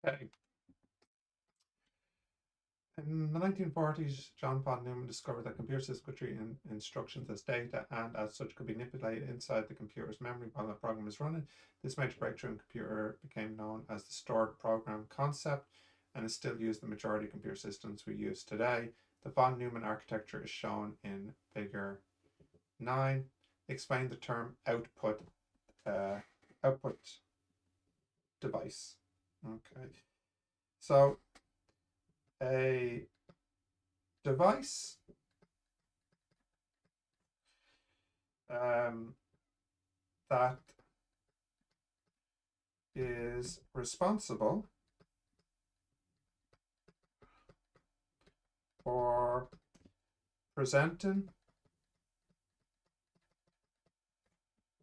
Okay. In the 1940s, John Von Neumann discovered that computer systems could treat instructions as data and, as such, could be manipulated inside the computer's memory while the program is running. This major breakthrough in computer became known as the stored program concept and is still used in the majority of computer systems we use today. The Von Neumann architecture is shown in Figure 9. Explain the term uh, output device. Okay. So a device um, that is responsible for presenting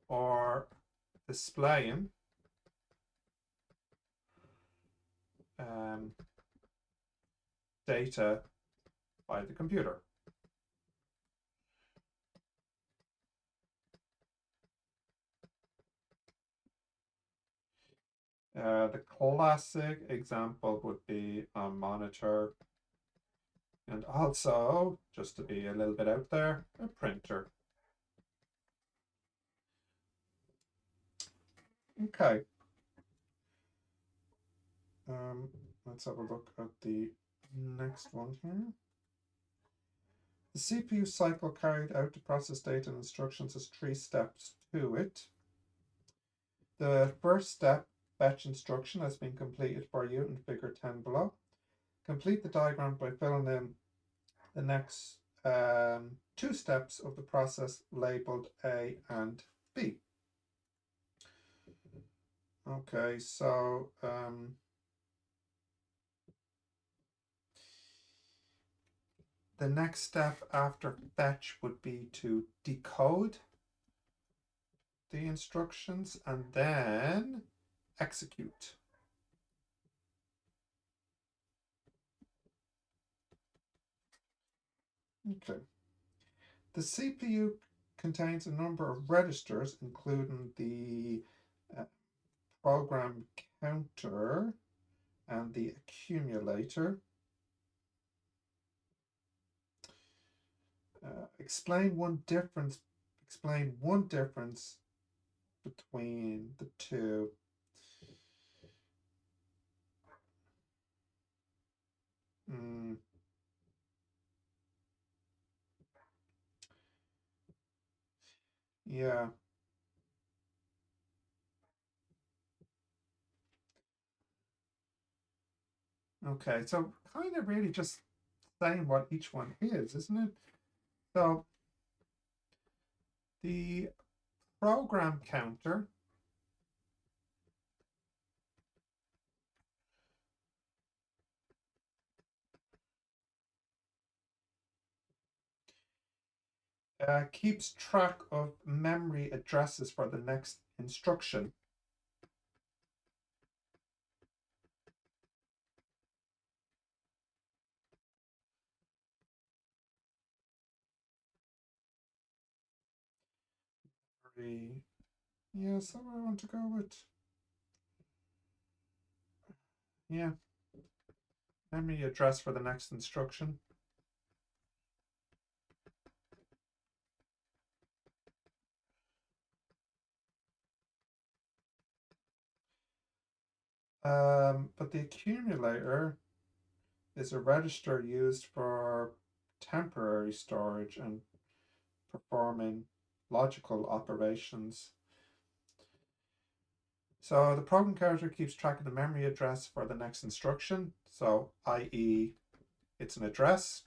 or displaying data by the computer. The classic example would be a monitor, and also, just to be a little bit out there, a printer. Okay. Let's have a look at the next one here. The CPU cycle carried out to process data and instructions has 3 steps to it. The first step, fetch instruction, has been completed for you in Figure 10 below. Complete the diagram by filling in the next 2 steps of the process labeled A and B. Okay, so the next step after fetch would be to decode the instructions and then execute. Okay. The CPU contains a number of registers, including the uh, program counter and the accumulator. Explain one difference. Explain one difference between the two. Mm, yeah. Okay. So kind of really just saying what each one is, isn't it? So the program counter keeps track of memory addresses for the next instruction. Yeah, so I want to go with, yeah, memory address for the next instruction. But the accumulator is a register used for temporary storage and performing logical operations. So the program character keeps track of the memory address for the next instruction. So, i.e., it's an address.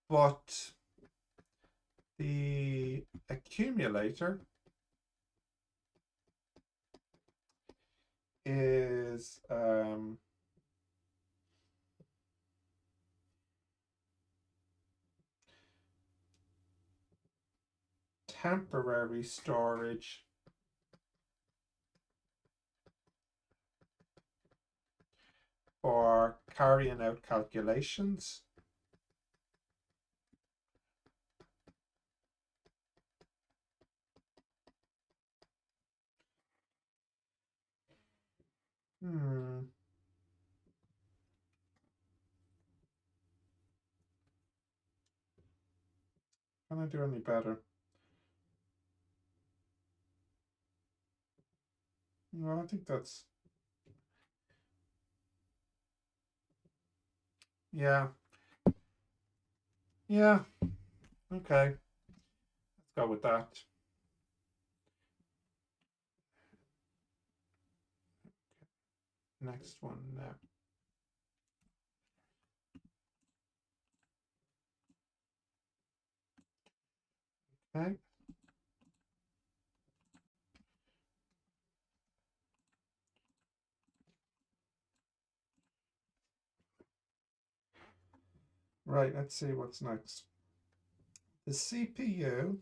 But the accumulator is temporary storage for carrying out calculations. Hmm. Can I do any better? Well, I think that's, yeah. Yeah. Okay. Let's go with that. Next one now. Okay. Right, let's see what's next. The CPU.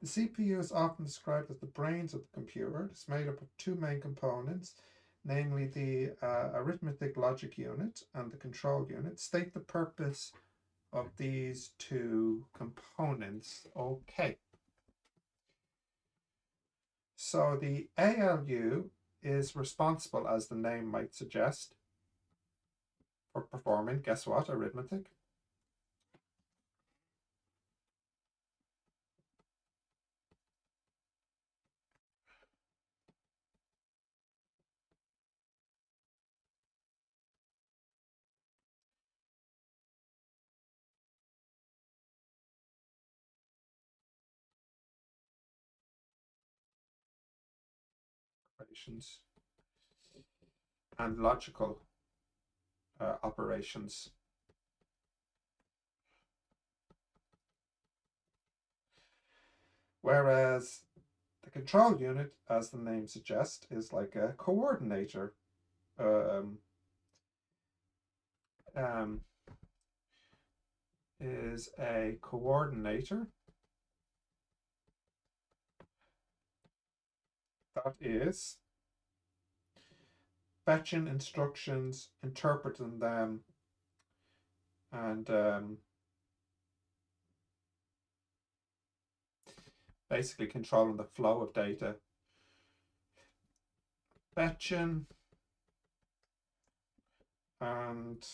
The CPU is often described as the brains of the computer. It's made up of two main components, namely the arithmetic logic unit and the control unit. State the purpose of these two components. Okay. So the ALU is responsible, as the name might suggest, for performing, guess what, arithmetic. Operations and logical operations. Whereas the control unit, as the name suggests, is like a coordinator. Um, um, is a coordinator that is fetching instructions, interpreting them, and basically controlling the flow of data. Fetching and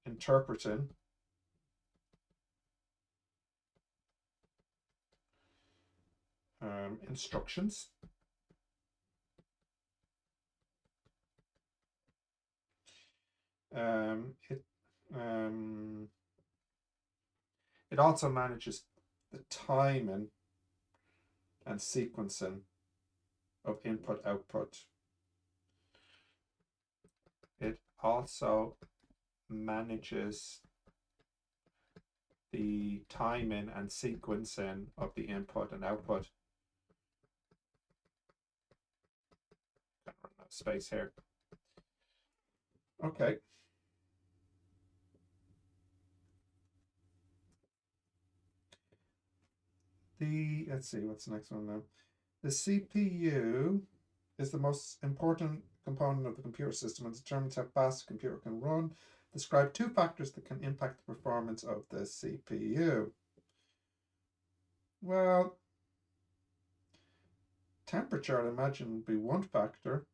interpreting instructions. It um, it also manages the timing and sequencing of input output. It also manages the timing and sequencing of the input and output. Gonna run out of space here. Okay. Let's see what's the next one now. The CPU is the most important component of the computer system and determines how fast a computer can run. Describe two factors that can impact the performance of the CPU. Well, temperature, I imagine, would be one factor.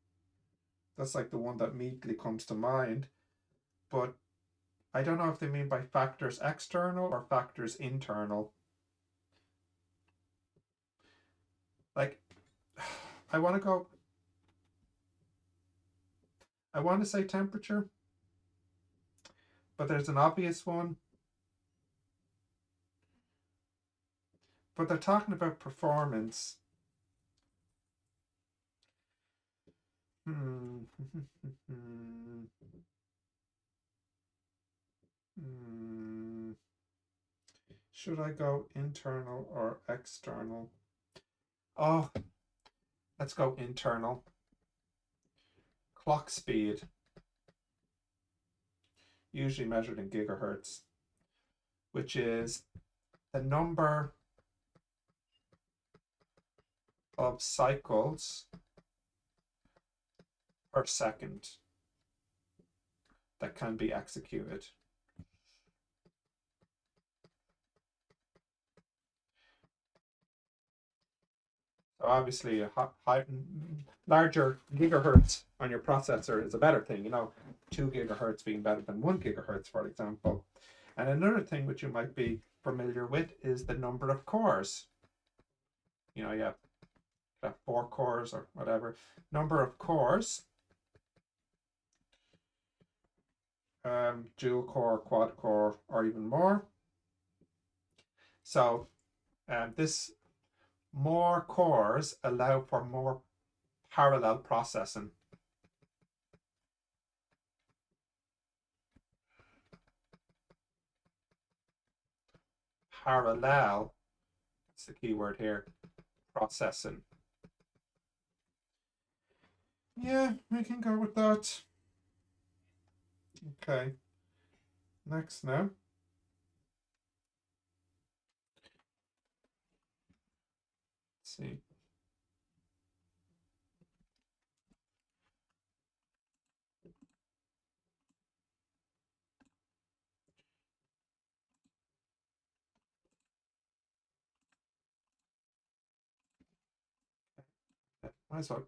That's like the one that immediately comes to mind. But I don't know if they mean by factors external or factors internal. Like, I want to go, I want to say temperature, but there's an obvious one. But they're talking about performance. Hmm. Hmm. Should I go internal or external? Oh, let's go internal. Clock speed, usually measured in gigahertz, which is the number of cycles per second that can be executed. So obviously, larger gigahertz on your processor is a better thing. 2 gigahertz being better than 1 gigahertz, for example. And another thing which you might be familiar with is the number of cores. You have 4 cores or whatever. Number of cores, dual core, quad core, or even more. So this more cores allow for more parallel processing. Parallel, that's the key word here, processing. Yeah, we can go with that. Okay. Next now. Let's see. Might as well.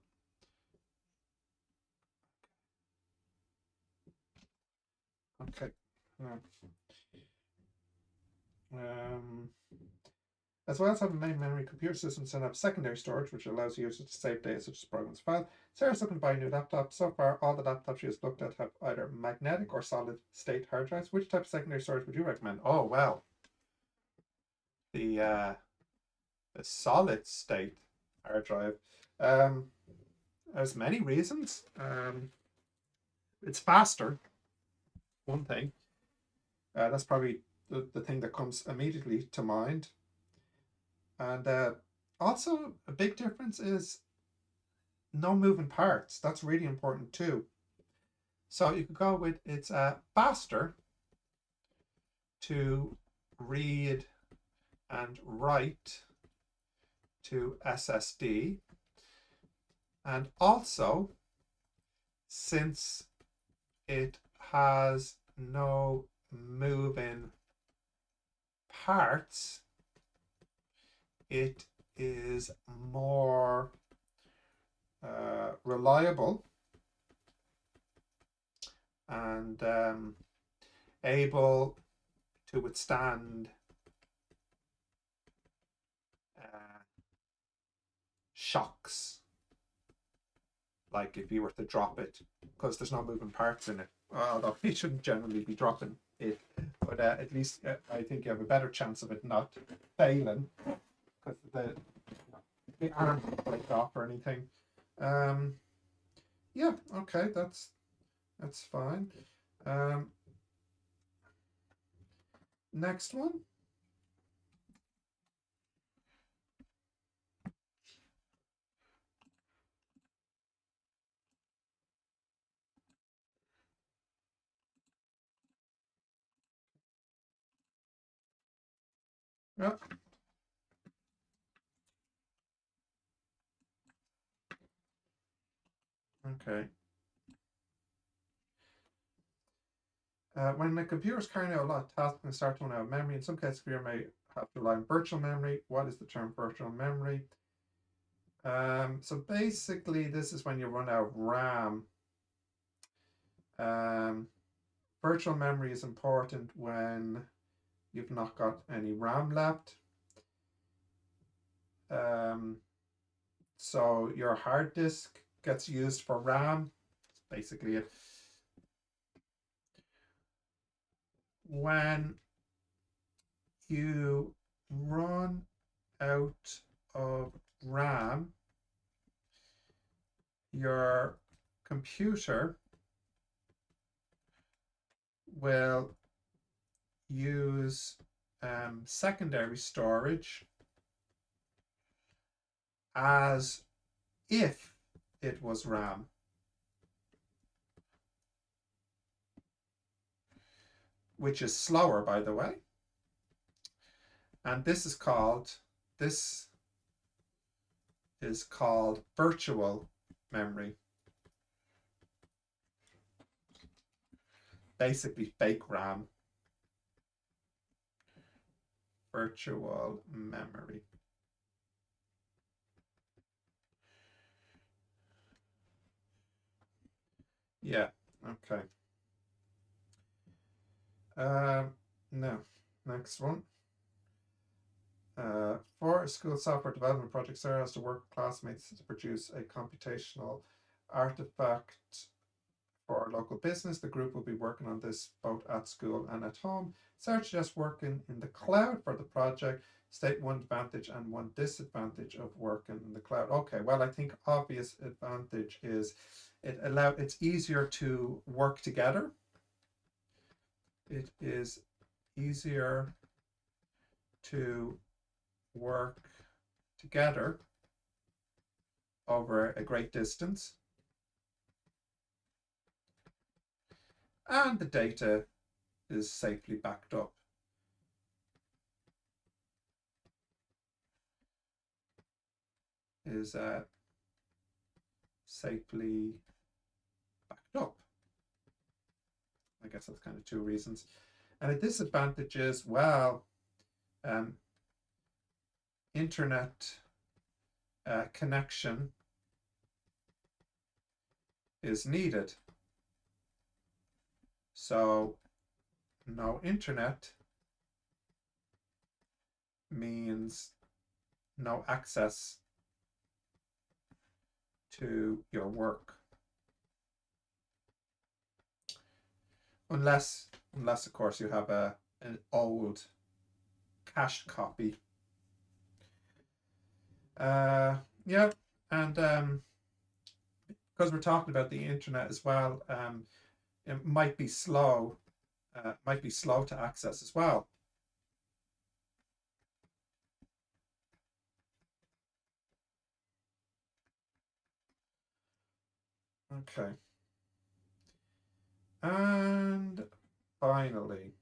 Okay. Um, as well as having main memory, computer systems send up secondary storage, which allows users to save data such as programs files. Sarah's looking to buy a new laptop. So far, all the laptops she has looked at have either magnetic or solid state hard drives. Which type of secondary storage would you recommend? Oh, well, the solid state hard drive. There's many reasons. It's faster, one thing. That's probably the thing that comes immediately to mind. And also, a big difference is no moving parts. That's really important too. So you could go with it's faster to read and write to SSD. And also, since it has no moving parts, it is more reliable and able to withstand shocks, like if you were to drop it, because there's no moving parts in it, although you shouldn't generally be dropping it, but at least I think you have a better chance of it not failing, because the arm doesn't break off or anything. Yeah, okay, that's fine. Next one. Yeah. Okay. When the computer is carrying out a lot of tasks and start to run out of memory, in some cases, computer may have to rely on virtual memory. What is the term virtual memory? So basically, this is when you run out of RAM. Virtual memory is important when you've not got any RAM left. So your hard disk gets used for RAM. That's basically it. When you run out of RAM, your computer will use secondary storage as if it was RAM. Which is slower, by the way. And this is called virtual memory. Basically fake RAM. Virtual memory. Yeah. Okay. Now, next one. For a school software development project, Sarah has to work with classmates to produce a computational artifact for our local business. The group will be working on this both at school and at home. Sarah suggests working in the cloud for the project. State one advantage and one disadvantage of working in the cloud. Okay, well, I think obvious advantage is it's easier to work together. It is easier to work together over a great distance. And the data is safely backed up. Is safely backed up. I guess that's kind of two reasons. And a disadvantage is, well, internet connection is needed. So no internet means no access to your work. Unless of course you have an old cached copy. Yeah, and because we're talking about the internet as well, it might be slow to access as well. Okay. And finally,